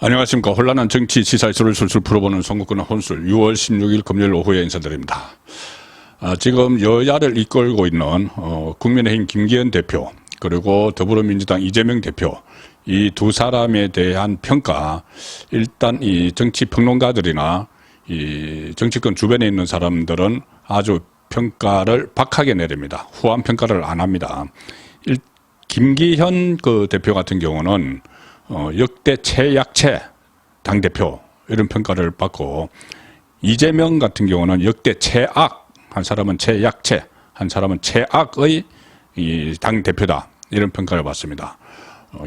안녕하십니까. 혼란한 정치 시사이슈를 술술 풀어보는 송국근의 혼술 6월 16일 금요일 오후에 인사드립니다. 지금 여야를 이끌고 있는 국민의힘 김기현 대표 그리고 더불어민주당 이재명 대표 이 두 사람에 대한 평가, 일단 이 정치 평론가들이나 이 정치권 주변에 있는 사람들은 아주 평가를 박하게 내립니다. 후한 평가를 안 합니다. 김기현 그 대표 같은 경우는 역대 최약체 당대표 이런 평가를 받고, 이재명 같은 경우는 역대 최악, 한 사람은 최약체, 한 사람은 최악의 이 당대표다 이런 평가를 받습니다.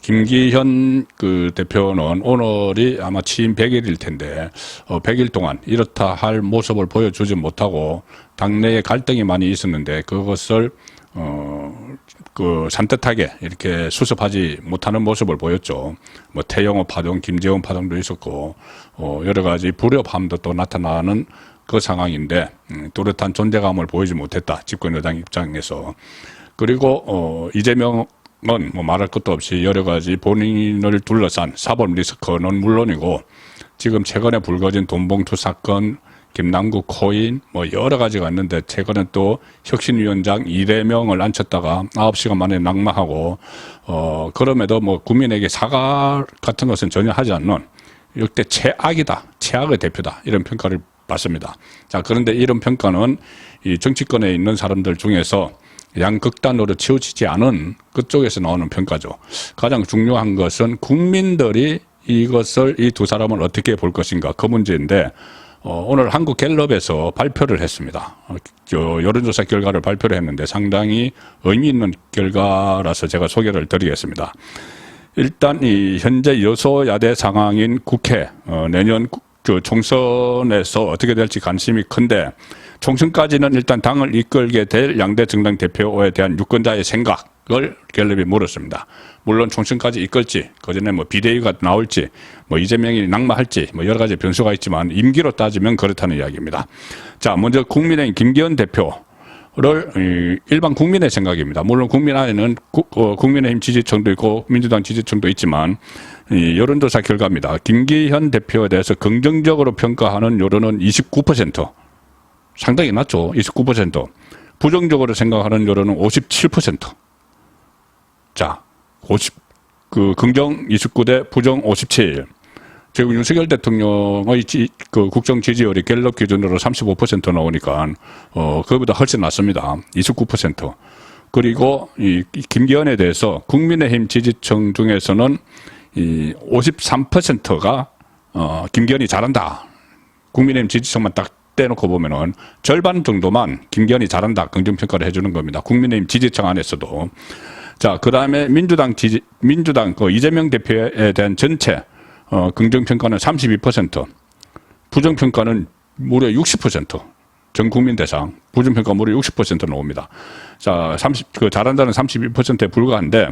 김기현 그 대표는 오늘이 아마 취임 100일일 텐데 100일 동안 이렇다 할 모습을 보여주지 못하고 당내에 갈등이 많이 있었는데 그것을 산뜻하게 이렇게 수습하지 못하는 모습을 보였죠. 뭐 태영호 파동, 김재원 파동도 있었고 여러 가지 불협화음도 또 나타나는 그 상황인데 뚜렷한 존재감을 보이지 못했다, 집권 여당 입장에서. 그리고 이재명은 뭐 말할 것도 없이 여러 가지 본인을 둘러싼 사법 리스크는 물론이고 지금 최근에 불거진 돈봉투 사건, 김남국 코인 뭐 여러 가지가 있는데 최근에 또 혁신위원장 이대명을 앉혔다가 9시간 만에 낙마하고 그럼에도 뭐 국민에게 사과 같은 것은 전혀 하지 않는 역대 최악이다, 최악의 대표다 이런 평가를 받습니다. 자, 그런데 이런 평가는 이 정치권에 있는 사람들 중에서 양극단으로 치우치지 않은 그쪽에서 나오는 평가죠. 가장 중요한 것은 국민들이 이것을 이 두 사람을 어떻게 볼 것인가, 그 문제인데 오늘 한국갤럽에서 발표를 했습니다. 여론조사 결과를 발표를 했는데 상당히 의미 있는 결과라서 제가 소개를 드리겠습니다. 일단 이 현재 여소야대 상황인 국회 내년 총선에서 어떻게 될지 관심이 큰데, 총선까지는 일단 당을 이끌게 될 양대 정당 대표에 대한 유권자의 생각을 갤럽이 물었습니다. 물론 총선까지 이끌지, 그전에 뭐 비대위가 나올지, 뭐 이재명이 낙마할지, 뭐 여러 가지 변수가 있지만 임기로 따지면 그렇다는 이야기입니다. 자, 먼저 국민의힘 김기현 대표를 일반 국민의 생각입니다. 물론 국민 안에는 국민의힘 지지층도 있고 민주당 지지층도 있지만 여론조사 결과입니다. 김기현 대표에 대해서 긍정적으로 평가하는 여론은 29%. 상당히 낮죠. 29%. 부정적으로 생각하는 여론은 57%. 자, 긍정 29대 부정 57. 지금 윤석열 대통령의 국정 지지율이 갤럽 기준으로 35% 나오니까 그거보다 훨씬 낮습니다. 29%. 그리고 이 김기현에 대해서 국민의힘 지지층 중에서는 이 53%가 김기현이 잘한다. 국민의힘 지지층만 딱 떼놓고 보면은 절반 정도만 김기현이 잘한다 긍정평가를 해주는 겁니다. 국민의힘 지지층 안에서도. 자, 그 다음에 민주당 그 이재명 대표에 대한 전체 긍정평가는 32%, 부정평가는 무려 60%, 전 국민 대상 부정평가 무려 60% 나옵니다. 자, 잘한다는 32%에 불과한데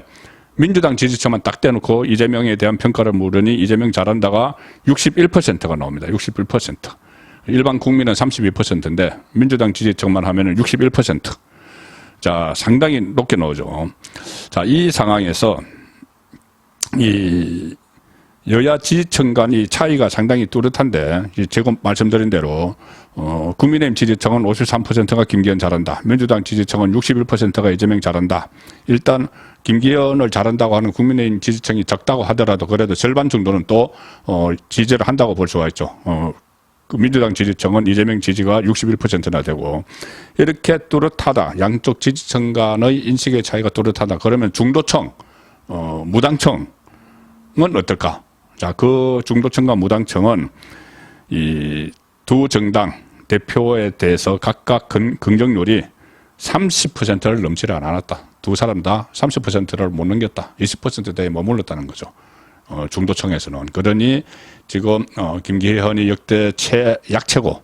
민주당 지지층만 딱 떼놓고 이재명에 대한 평가를 물으니 이재명 잘한다가 61%가 나옵니다. 61%. 일반 국민은 32%인데 민주당 지지층만 하면은 61%. 자, 상당히 높게 나오죠. 자, 이 상황에서 이 여야 지지층 간의 차이가 상당히 뚜렷한데, 제가 말씀드린 대로 국민의힘 지지층은 53%가 김기현 잘한다, 민주당 지지층은 61%가 이재명 잘한다. 일단 김기현을 잘한다고 하는 국민의힘 지지층이 적다고 하더라도 그래도 절반 정도는 또 지지를 한다고 볼 수가 있죠. 민주당 지지층은 이재명 지지가 61%나 되고, 이렇게 뚜렷하다, 양쪽 지지층 간의 인식의 차이가 뚜렷하다. 그러면 중도층, 무당층은 어떨까? 자, 그 중도층과 무당층은 이 두 정당 대표에 대해서 각각 긍정률이 30%를 넘지를 않았다. 두 사람 다 30%를 못 넘겼다. 20%대에 머물렀다는 거죠. 중도층에서는. 그러니 지금 김기현이 역대 최약체고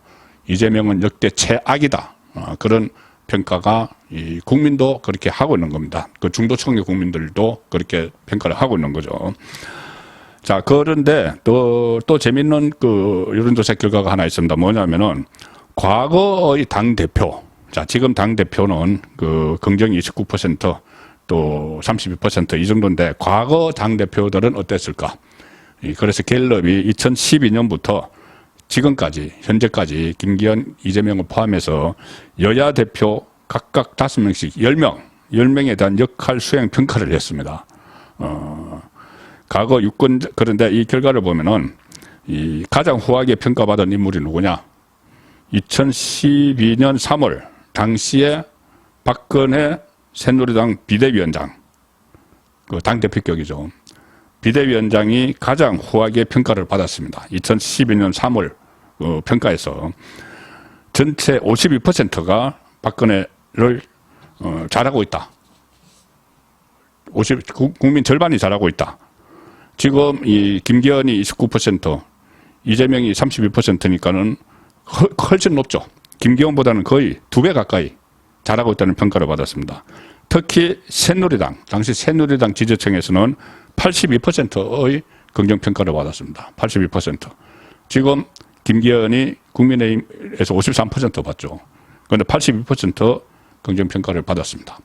이재명은 역대 최악이다. 그런 평가가 이 국민도 그렇게 하고 있는 겁니다. 그 중도층의 국민들도 그렇게 평가를 하고 있는 거죠. 자, 그런데 또 재밌는 그 여론조사 결과가 하나 있습니다. 뭐냐면은 과거의 당대표. 자, 지금 당대표는 그 긍정 29%, 또 32% 이 정도인데 과거 당대표들은 어땠을까? 그래서 갤럽이 2012년부터 지금까지 현재까지 김기현, 이재명을 포함해서 여야 대표 각각 5명씩 10명에 대한 역할 수행 평가를 했습니다. 과거 유권 그런데 이 결과를 보면은 이 가장 후하게 평가받은 인물이 누구냐? 2012년 3월 당시에 박근혜 새누리당 비대위원장, 그 당대표격이죠. 비대위원장이 가장 후하게 평가를 받았습니다. 2012년 3월 평가에서 전체 52%가 박근혜를 잘하고 있다. 국민 절반이 잘하고 있다. 지금 이 김기현이 29%, 이재명이 32%니까는 훨씬 높죠. 김기현보다는 거의 2배 가까이 잘하고 있다는 평가를 받았습니다. 특히 새누리당, 당시 새누리당 지지층에서는 82%의 긍정평가를 받았습니다. 82%. 지금 김기현이 국민의힘에서 53% 받죠. 그런데 82% 긍정평가를 받았습니다.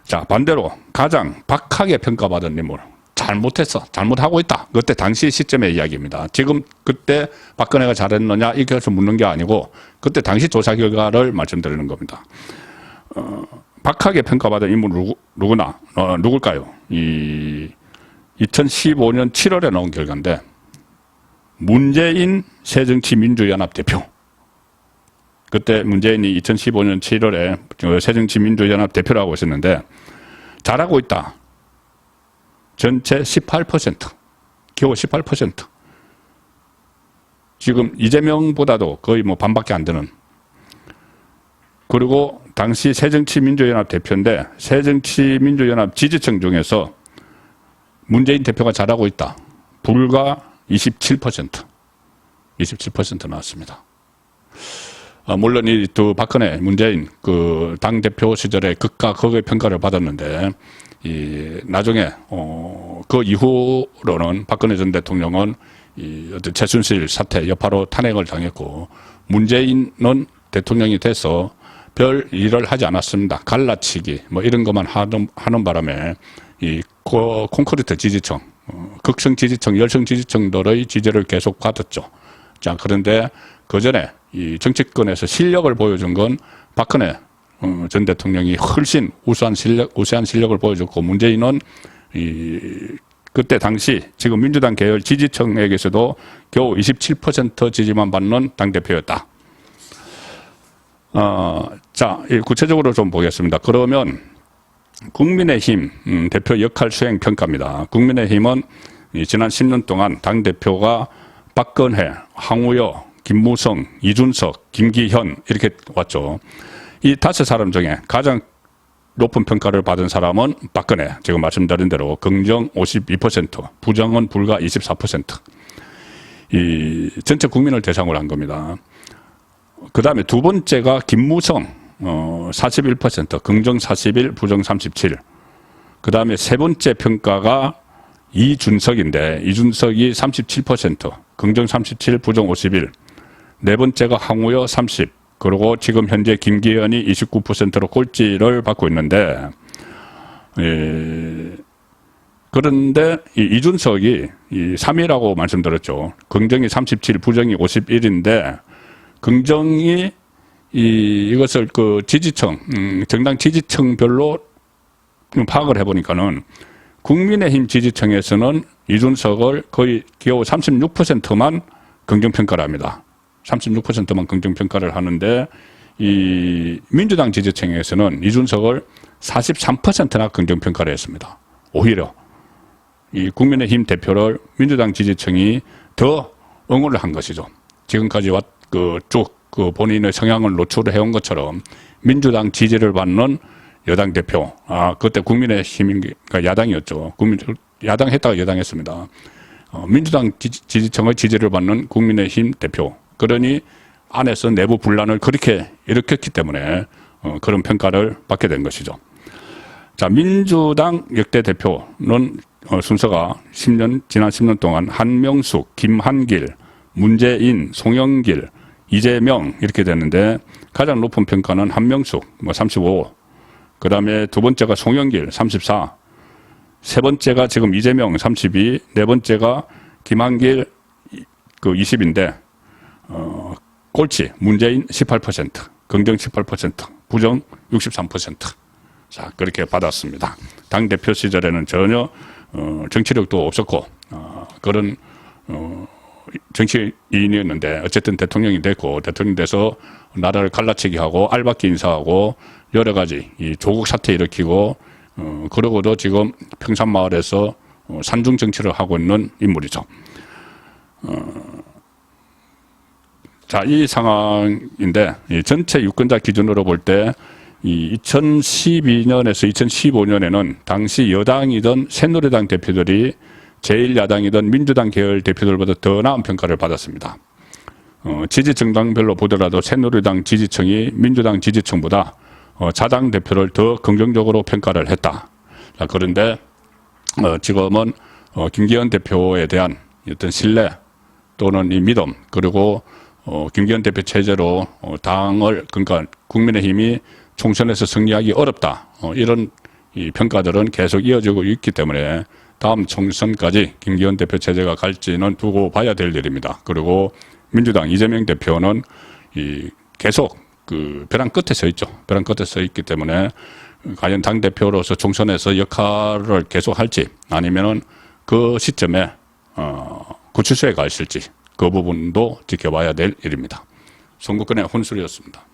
자, 반대로 가장 박하게 평가받은 인물. 잘못했어. 잘못하고 있다. 그때 당시 시점의 이야기입니다. 지금 그때 박근혜가 잘했느냐 이렇게 묻는 게 아니고 그때 당시 조사 결과를 말씀드리는 겁니다. 박하게 평가받은 인물 누굴까요? 2015년 7월에 나온 결과인데 문재인 새정치민주연합 대표. 그때 문재인이 2015년 7월에 새정치민주연합 대표라고 했었는데 잘하고 있다. 전체 18%. 겨우 18%. 지금 이재명보다도 거의 뭐 반밖에 안 되는. 그리고 당시 새정치민주연합 대표인데 새정치민주연합 지지층 중에서 문재인 대표가 잘하고 있다. 불과 27%. 27% 나왔습니다. 물론 이 두 박근혜, 문재인 그 당대표 시절에 극과 극의 평가를 받았는데 나중에 그 이후로는 박근혜 전 대통령은 어떤 최순실 사태 여파로 탄핵을 당했고 문재인은 대통령이 돼서 별 일을 하지 않았습니다. 갈라치기 뭐 이런 것만 하는 바람에 이 콘크리트 지지층, 극성 지지층, 열성 지지층들의 지지를 계속 받았죠. 자, 그런데 그 전에 이 정치권에서 실력을 보여준 건 박근혜 전 대통령이 훨씬 우세한 실력을 보여줬고 문재인은 그때 당시 지금 민주당 계열 지지층에게서도 겨우 27% 지지만 받는 당대표였다. 자, 구체적으로 좀 보겠습니다. 그러면 국민의힘 대표 역할 수행 평가입니다. 국민의힘은 지난 10년 동안 당대표가 박근혜, 황우여, 김무성, 이준석, 김기현 이렇게 왔죠. 이 5사람 중에 가장 높은 평가를 받은 사람은 박근혜. 지금 말씀드린 대로 긍정 52%, 부정은 불과 24%. 이 전체 국민을 대상으로 한 겁니다. 그 다음에 두 번째가 김무성 41%, 긍정 41, 부정 37. 그 다음에 세 번째 평가가 이준석인데 이준석이 37%, 긍정 37, 부정 51. 네 번째가 황우여 30. 그리고 지금 현재 김기현이 29%로 꼴찌를 받고 있는데 그런데 이준석이 3위라고 말씀드렸죠. 긍정이 37, 부정이 51인데 긍정이 이것을 그 지지층, 정당 지지층별로 파악을 해보니까는 국민의힘 지지층에서는 이준석을 거의 겨우 36%만 긍정평가를 합니다. 36%만 긍정평가를 하는데 이 민주당 지지층에서는 이준석을 43%나 긍정평가를 했습니다. 오히려 이 국민의힘 대표를 민주당 지지층이 더 응원을 한 것이죠. 지금까지 쭉 본인의 성향을 노출해온 것처럼 민주당 지지를 받는 여당 대표, 그때 국민의힘인가 야당이었죠. 야당 했다가 여당했습니다. 민주당 지지층의 지지를 받는 국민의힘 대표. 그러니 안에서 내부 분란을 그렇게 일으켰기 때문에 그런 평가를 받게 된 것이죠. 자, 민주당 역대 대표는 순서가 지난 10년 동안 한명숙, 김한길, 문재인, 송영길, 이재명 이렇게 됐는데 가장 높은 평가는 한명숙 35, 그 다음에 두 번째가 송영길 34, 세 번째가 지금 이재명 32, 네 번째가 김한길 그 20인데 꼴찌 문재인 18%, 긍정 18%, 부정 63%. 자, 그렇게 받았습니다. 당 대표 시절에는 전혀 정치력도 없었고 그런 정치인이었는데 어쨌든 대통령이 됐고 대통령 돼서 나라를 갈라치기 하고 알박기 인사하고 여러 가지 이 조국 사태 일으키고 그러고도 지금 평산마을에서 산중 정치를 하고 있는 인물이죠. 자, 이 상황인데 이 전체 유권자 기준으로 볼 때 이 2012년에서 2015년에는 당시 여당이던 새누리당 대표들이 제1야당이던 민주당 계열 대표들보다 더 나은 평가를 받았습니다. 지지 정당별로 보더라도 새누리당 지지층이 민주당 지지층보다 자당 대표를 더 긍정적으로 평가를 했다. 자, 그런데 지금은 김기현 대표에 대한 어떤 신뢰 또는 이 믿음 그리고 김기현 대표 체제로 당을 그러니까 국민의힘이 총선에서 승리하기 어렵다. 이런 이 평가들은 계속 이어지고 있기 때문에 다음 총선까지 김기현 대표 체제가 갈지는 두고 봐야 될 일입니다. 그리고 민주당 이재명 대표는 이 계속 그 벼랑 끝에 서 있죠. 벼랑 끝에 서 있기 때문에 과연 당 대표로서 총선에서 역할을 계속 할지 아니면은 그 시점에 구치소에 가 있을지 그 부분도 지켜봐야 될 일입니다. 송국근의 혼술이었습니다.